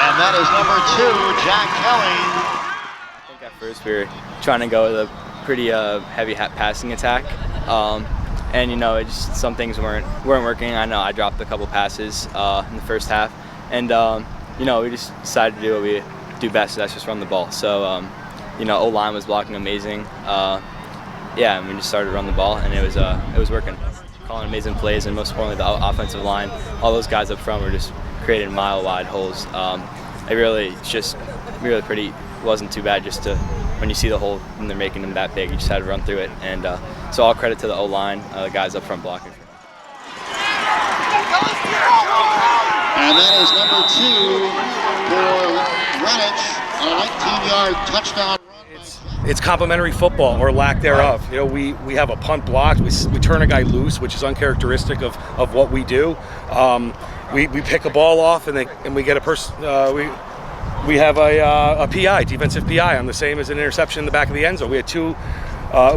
And that is number 2, Jack Kelly. I think at first we were trying to go with a pretty heavy passing attack, and you know, some things weren't working. I know I dropped a couple passes in the first half, and you know, we just decided to do what we do best. That's just run the ball. So you know, O-line was blocking amazing. Yeah, and we just started to run the ball, and it was working. Calling amazing plays, and most importantly, the offensive line. All those guys up front were just creating mile-wide holes. It really wasn't too bad. Just when you see the hole and they're making them that big, you just had to run through it. And so all credit to the O-line, the guys up front blocking. And that is number 2 for Greenwich, a 19-yard touchdown. It's complementary football, or lack thereof. You know, we have a punt blocked, we turn a guy loose, which is uncharacteristic of what we do. We pick a ball off, and we get a person. We have a PI, defensive PI, on the same as an interception in the back of the end zone. We had 2.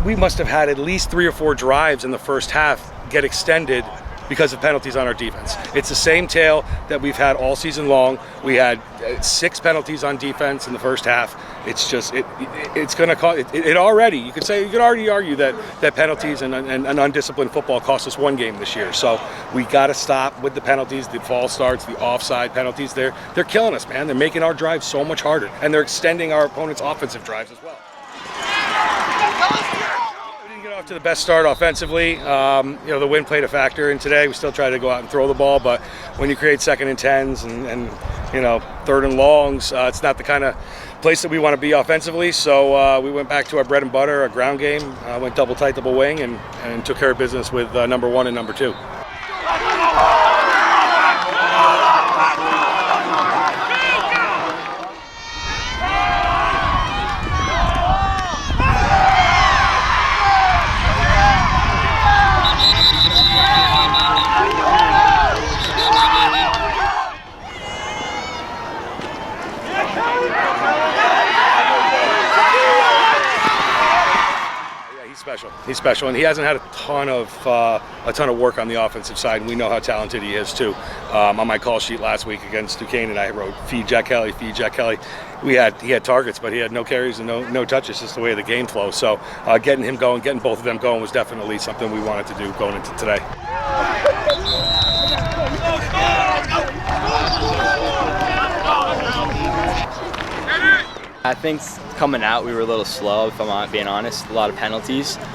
We must have had at least 3 or 4 drives in the first half get extended because of penalties on our defense. It's the same tale that we've had all season long. We had 6 penalties on defense in the first half. It's just it's going to cost it already. You could already argue that penalties and undisciplined football cost us 1 game this year. So we got to stop with the penalties, the false starts, the offside penalties. They're killing us, man. They're making our drives so much harder, and they're extending our opponent's offensive drives as well. Get off to the best start offensively. You know, the wind played a factor in today. We still try to go out and throw the ball, but when you create 2nd and 10s and you know, 3rd and longs, it's not the kind of place that we want to be offensively. So we went back to our bread and butter, our ground game. Went double tight, double wing, and took care of business with number 1 and number 2. He's special, and he hasn't had a ton of work on the offensive side, and we know how talented he is too. On my call sheet last week against Duquesne, and I wrote "Feed Jack Kelly, feed Jack Kelly." He had targets, but he had no carries and no touches. Just the way the game flows. So getting him going, getting both of them going, was definitely something we wanted to do going into today. I think coming out we were a little slow, if I'm not being honest. A lot of penalties.